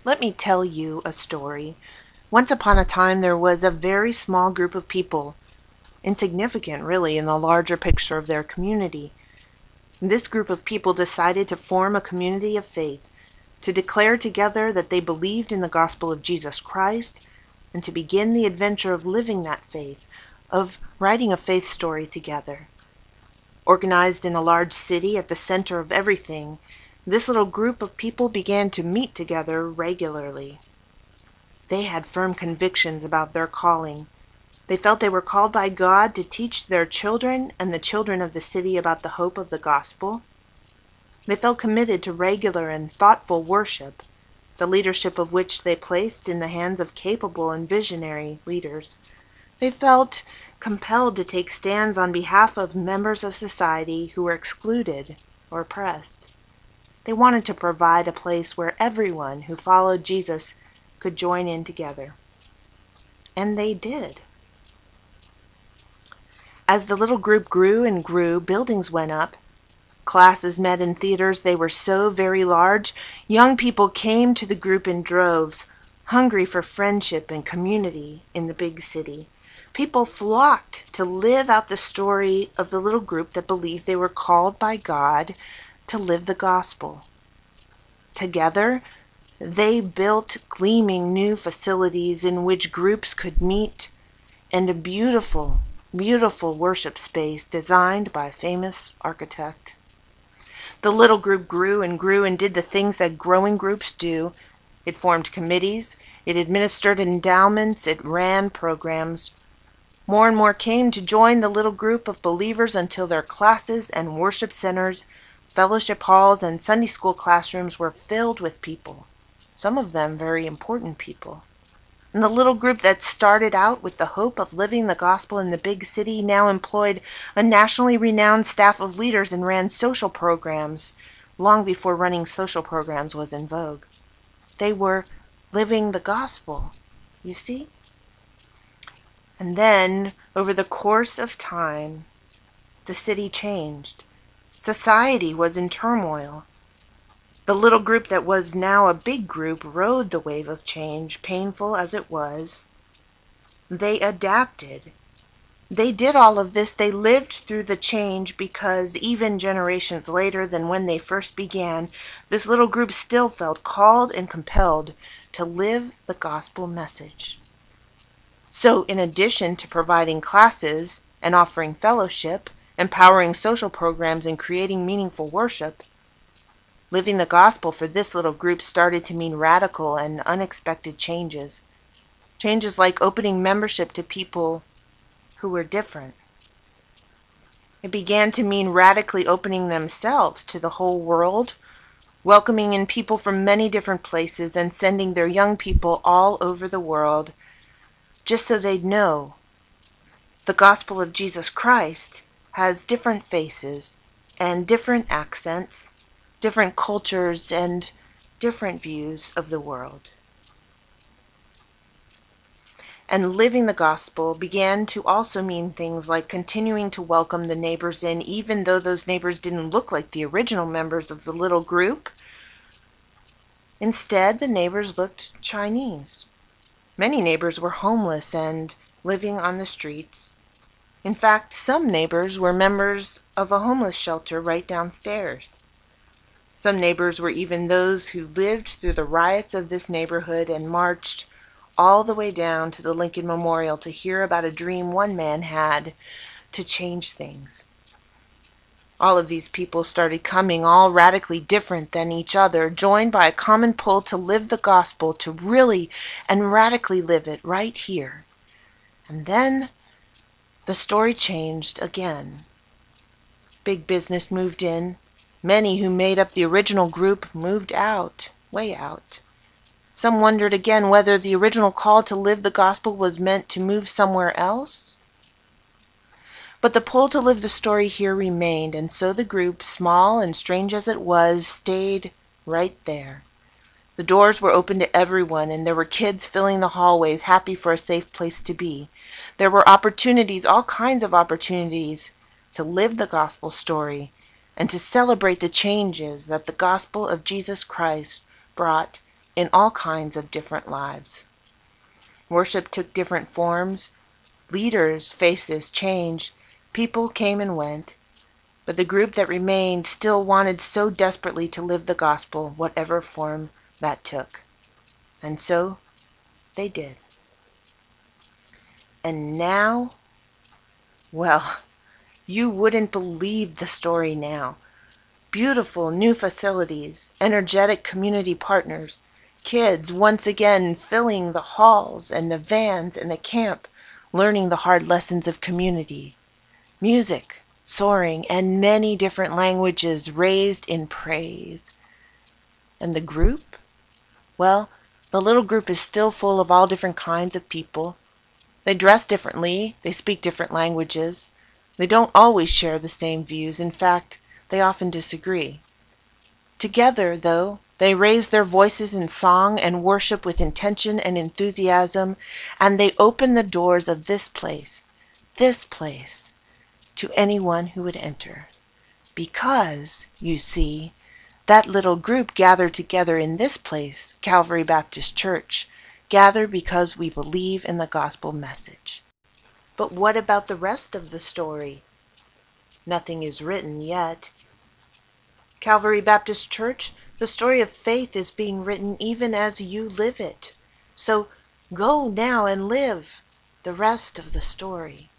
Let me tell you a story. Once upon a time, there was a very small group of people, insignificant really in the larger picture of their community. This group of people decided to form a community of faith, to declare together that they believed in the gospel of Jesus Christ, and to begin the adventure of living that faith, of writing a faith story together. Organized in a large city at the center of everything, this little group of people began to meet together regularly. They had firm convictions about their calling. They felt they were called by God to teach their children and the children of the city about the hope of the gospel. They felt committed to regular and thoughtful worship, the leadership of which they placed in the hands of capable and visionary leaders. They felt compelled to take stands on behalf of members of society who were excluded or oppressed. They wanted to provide a place where everyone who followed Jesus could join in together. And they did. As the little group grew and grew, buildings went up. Classes met in theaters. They were so very large. Young people came to the group in droves, hungry for friendship and community in the big city. People flocked to live out the story of the little group that believed they were called by God to live the gospel. Together, they built gleaming new facilities in which groups could meet, and a beautiful, beautiful worship space designed by a famous architect. The little group grew and did the things that growing groups do. It formed committees, it administered endowments, it ran programs. More and more came to join the little group of believers until their classes and worship centers, fellowship halls, and Sunday school classrooms were filled with people, some of them very important people. And the little group that started out with the hope of living the gospel in the big city now employed a nationally renowned staff of leaders and ran social programs long before running social programs was in vogue. They were living the gospel, you see? And then, over the course of time, the city changed. Society was in turmoil. The little group that was now a big group rode the wave of change, painful as it was. They adapted. They did all of this. They lived through the change because even generations later than when they first began, this little group still felt called and compelled to live the gospel message. So in addition to providing classes and offering fellowship, empowering social programs, and creating meaningful worship, living the gospel for this little group started to mean radical and unexpected changes. Changes like opening membership to people who were different. It began to mean radically opening themselves to the whole world, welcoming in people from many different places and sending their young people all over the world just so they'd know the gospel of Jesus Christ has different faces and different accents, different cultures, and different views of the world. And living the gospel began to also mean things like continuing to welcome the neighbors in, even though those neighbors didn't look like the original members of the little group. Instead, the neighbors looked Chinese. Many neighbors were homeless and living on the streets. In fact, some neighbors were members of a homeless shelter right downstairs. Some neighbors were even those who lived through the riots of this neighborhood and marched all the way down to the Lincoln Memorial to hear about a dream one man had to change things. All of these people started coming, all radically different than each other, joined by a common pull to live the gospel, to really and radically live it right here. And then the story changed again. Big business moved in. Many who made up the original group moved out, way out. Some wondered again whether the original call to live the gospel was meant to move somewhere else. But the pull to live the story here remained, and so the group, small and strange as it was, stayed right there. The doors were open to everyone, and there were kids filling the hallways, happy for a safe place to be. There were opportunities, all kinds of opportunities, to live the gospel story and to celebrate the changes that the gospel of Jesus Christ brought in all kinds of different lives. Worship took different forms. Leaders' faces changed. People came and went. But the group that remained still wanted so desperately to live the gospel, whatever form that took. And so they did. And now, well, you wouldn't believe the story now. Beautiful new facilities, energetic community partners, kids once again filling the halls and the vans and the camp, learning the hard lessons of community. Music soaring and many different languages raised in praise. And the group? Well, the little group is still full of all different kinds of people. They dress differently, they speak different languages. They don't always share the same views. In fact, they often disagree. Together, though, they raise their voices in song and worship with intention and enthusiasm, and they open the doors of this place, to anyone who would enter. Because, you see, that little group gathered together in this place, Calvary Baptist Church, gather because we believe in the gospel message. But what about the rest of the story? Nothing is written yet. Calvary Baptist Church, the story of faith is being written even as you live it. So go now and live the rest of the story.